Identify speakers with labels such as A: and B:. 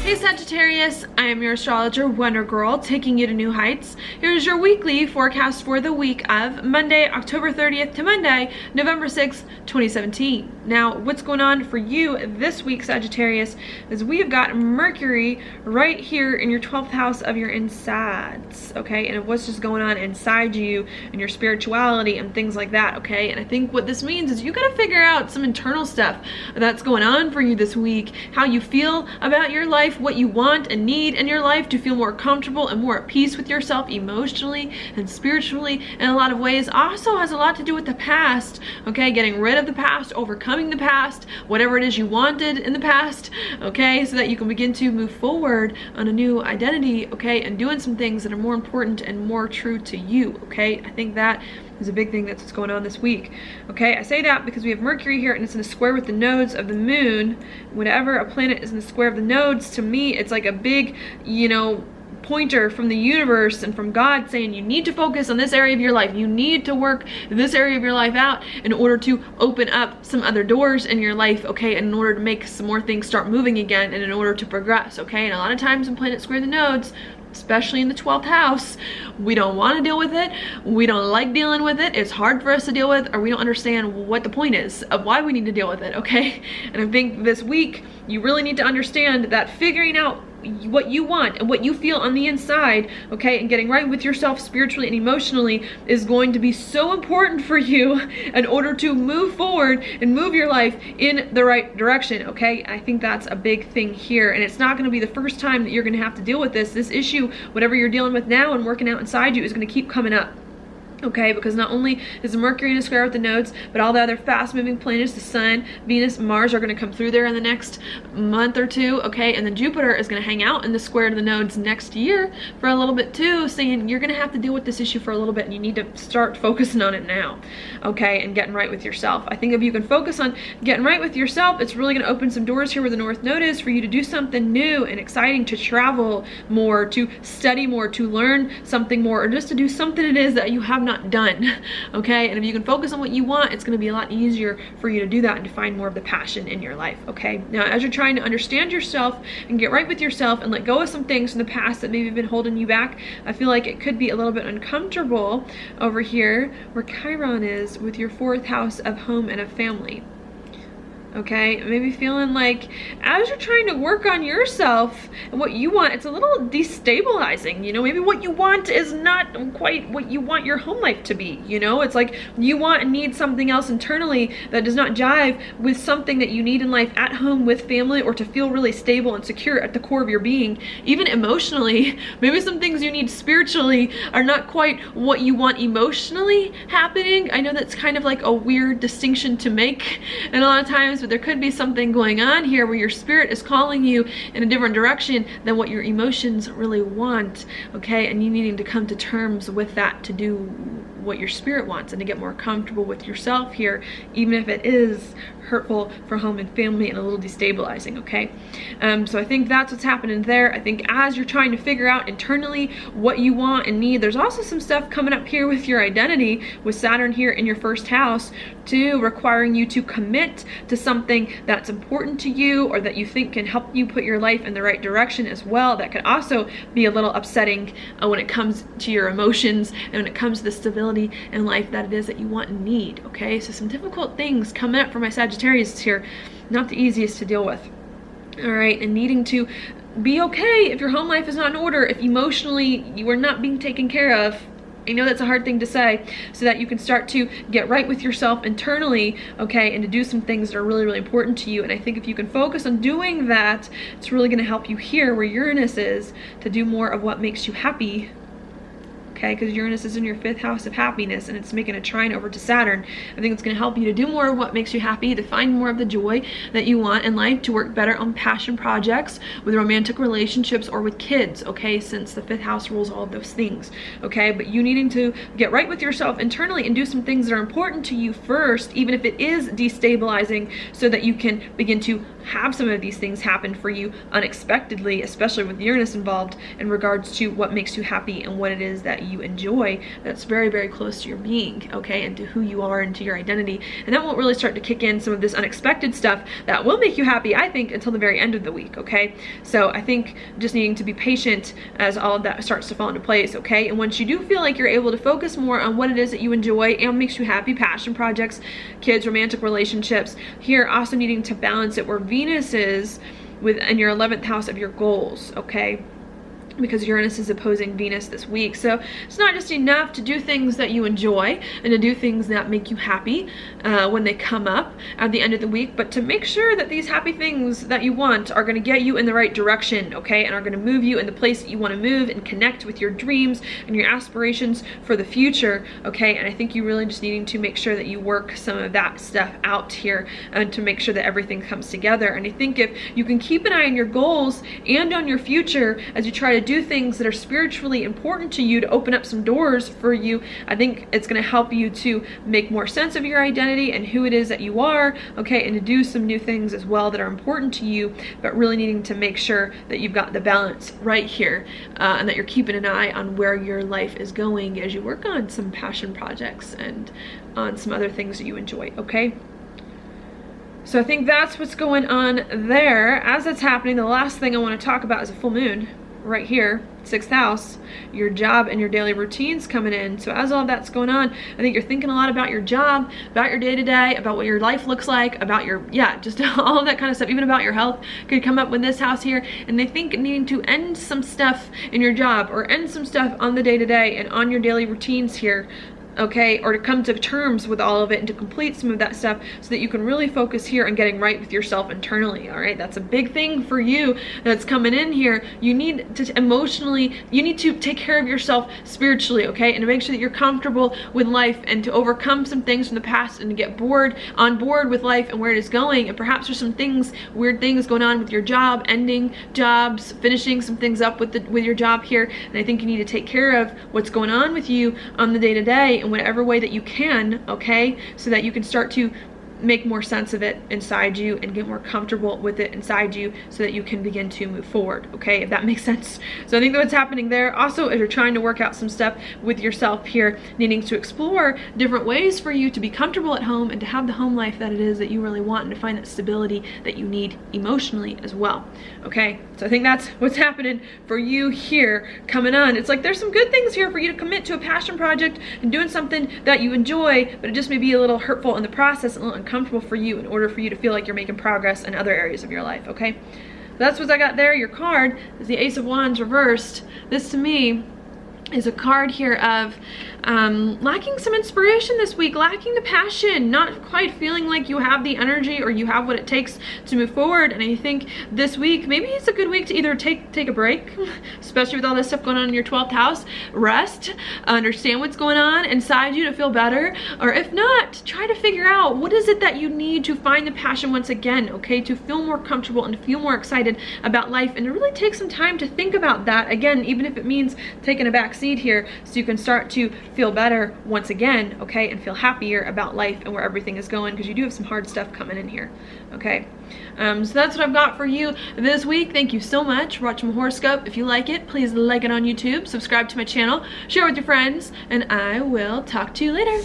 A: Hey Sagittarius, I am your astrologer, Wonder Girl, taking you to new heights. Here's your weekly forecast for the week of Monday, October 30th to Monday, November 6th, 2017. Now, what's going on for you this week, Sagittarius, is we have got Mercury right here in your 12th house of your insides, okay? And of what's just going on inside you and your spirituality and things like that, okay? And I think what this means is you gotta figure out some internal stuff that's going on for you this week, how you feel about your life, what you want and need in your life to feel more comfortable and more at peace with yourself emotionally and spiritually in a lot of ways. Also has a lot to do with the past, okay? Getting rid of the past, overcoming the past, whatever it is you wanted in the past, okay? So that you can begin to move forward on a new identity, okay? And doing some things that are more important and more true to you, okay? I think that is a big thing that's what's going on this week, okay? I say that because we have Mercury here and it's in a square with the nodes of the moon. Whenever a planet is in the square of the nodes, to me, it's like a big, you know, pointer from the universe and from God saying you need to focus on this area of your life. You need to work this area of your life out in order to open up some other doors in your life, okay? And in order to make some more things start moving again and in order to progress, okay? And a lot of times when planets square the nodes, especially in the 12th house, we don't want to deal with it. We don't like dealing with it. It's hard for us to deal with, or we don't understand what the point is of why we need to deal with it, okay? And I think this week, you really need to understand that figuring out what you want and what you feel on the inside, okay, and getting right with yourself spiritually and emotionally is going to be so important for you in order to move forward and move your life in the right direction, okay? I think that's a big thing here, and it's not going to be the first time that you're going to have to deal with this. This issue, whatever you're dealing with now and working out inside you, is going to keep coming up. Okay, because not only is Mercury in a square with the nodes, but all the other fast-moving planets, the Sun, Venus, Mars, are going to come through there in the next month or two, okay? And then Jupiter is going to hang out in the square to the nodes next year for a little bit too, saying you're going to have to deal with this issue for a little bit and you need to start focusing on it now, okay? And getting right with yourself. I think if you can focus on getting right with yourself, it's really going to open some doors here where the North Node is for you to do something new and exciting, to travel more, to study more, to learn something more, or just to do something it is that you have not done, okay? And if you can focus on what you want, it's going to be a lot easier for you to do that and to find more of the passion in your life, okay? Now, as you're trying to understand yourself and get right with yourself and let go of some things in the past that maybe have been holding you back, I feel like it could be a little bit uncomfortable over here where Chiron is with your 4th house of home and of family. Okay, maybe feeling like as you're trying to work on yourself and what you want, it's a little destabilizing, you know? Maybe what you want is not quite what you want your home life to be, you know? It's like you want and need something else internally that does not jive with something that you need in life at home with family, or to feel really stable and secure at the core of your being. Even emotionally, maybe some things you need spiritually are not quite what you want emotionally happening. I know that's kind of like a weird distinction to make, and a lot of times, but there could be something going on here where your spirit is calling you in a different direction than what your emotions really want, okay? And you needing to come to terms with that to do what your spirit wants and to get more comfortable with yourself here, even if it is hurtful for home and family and a little destabilizing, okay? So I think that's what's happening there. I think as you're trying to figure out internally what you want and need, there's also some stuff coming up here with your identity, with Saturn here in your 1st house, too, requiring you to commit to something that's important to you or that you think can help you put your life in the right direction as well. That could also be a little upsetting when it comes to your emotions and when it comes to the stability in life that it is that you want and need, okay? So some difficult things coming up for my Sagittarius here, not the easiest to deal with. All right, and needing to be okay if your home life is not in order, if emotionally you are not being taken care of. I know that's a hard thing to say, so that you can start to get right with yourself internally, okay, and to do some things that are really, really important to you. And I think if you can focus on doing that, it's really going to help you here where Uranus is, to do more of what makes you happy, okay? Because Uranus is in your 5th house of happiness and it's making a trine over to Saturn. I think it's going to help you to do more of what makes you happy, to find more of the joy that you want in life, to work better on passion projects, with romantic relationships, or with kids, okay? Since the 5th house rules all of those things, okay? But you needing to get right with yourself internally and do some things that are important to you first, even if it is destabilizing, so that you can begin to have some of these things happen for you unexpectedly, especially with Uranus involved in regards to what makes you happy and what it is that you enjoy that's very, very close to your being, okay, and to who you are and to your identity. And that won't really start to kick in some of this unexpected stuff that will make you happy, I think, until the very end of the week, okay? So I think just needing to be patient as all of that starts to fall into place, okay? And once you do feel like you're able to focus more on what it is that you enjoy and makes you happy, passion projects, kids, romantic relationships, here also needing to balance it where Venus is in your 11th house of your goals, okay? Because Uranus is opposing Venus this week. So it's not just enough to do things that you enjoy and to do things that make you happy when they come up at the end of the week, but to make sure that these happy things that you want are going to get you in the right direction, okay, and are going to move you in the place that you want to move and connect with your dreams and your aspirations for the future, okay? And I think you really just needing to make sure that you work some of that stuff out here and to make sure that everything comes together. And I think if you can keep an eye on your goals and on your future as you try to do things that are spiritually important to you to open up some doors for you, I think it's going to help you to make more sense of your identity and who it is that you are, okay, and to do some new things as well that are important to you, but really needing to make sure that you've got the balance right here and that you're keeping an eye on where your life is going as you work on some passion projects and on some other things that you enjoy, okay? So I think that's what's going on there. As it's happening, the last thing I want to talk about is a full moon right here, 6th house, your job and your daily routines coming in. So as all of that's going on, I think you're thinking a lot about your job, about your day-to-day, about what your life looks like, about your, just all of that kind of stuff, even about your health could come up with this house here. And they think needing to end some stuff in your job or end some stuff on the day-to-day and on your daily routines here, okay, or to come to terms with all of it and to complete some of that stuff so that you can really focus here on getting right with yourself internally, all right? That's a big thing for you that's coming in here. You need to emotionally, you need to take care of yourself spiritually, okay, and to make sure that you're comfortable with life and to overcome some things from the past and to get on board with life and where it is going. And perhaps there's some things, weird things going on with your job, ending jobs, finishing some things up with your job here. And I think you need to take care of what's going on with you on the day-to-day in whatever way that you can, okay, so that you can start to make more sense of it inside you and get more comfortable with it inside you so that you can begin to move forward, okay, if that makes sense. So I think that's what's happening there. Also, if you're trying to work out some stuff with yourself here, needing to explore different ways for you to be comfortable at home and to have the home life that it is that you really want and to find that stability that you need emotionally as well, okay? So I think that's what's happening for you here coming on. It's like there's some good things here for you to commit to a passion project and doing something that you enjoy, but it just may be a little hurtful in the process, a little uncomfortable for you in order for you to feel like you're making progress in other areas of your life, okay? That's what I got there. Your card is the Ace of Wands reversed. This to me is a card here of lacking some inspiration this week, lacking the passion, not quite feeling like you have the energy or you have what it takes to move forward. And I think this week, maybe it's a good week to either take a break, especially with all this stuff going on in your 12th house, rest, understand what's going on inside you to feel better, or if not, try to figure out what is it that you need to find the passion once again, okay, to feel more comfortable and to feel more excited about life and to really take some time to think about that again, even if it means taking a back seat here so you can start to feel better once again, okay, and feel happier about life and where everything is going, because you do have some hard stuff coming in here, okay? So that's what I've got for you this week. Thank you so much for watching my horoscope. If you like it, please like it on YouTube, subscribe to my channel, share with your friends, and I will talk to you later.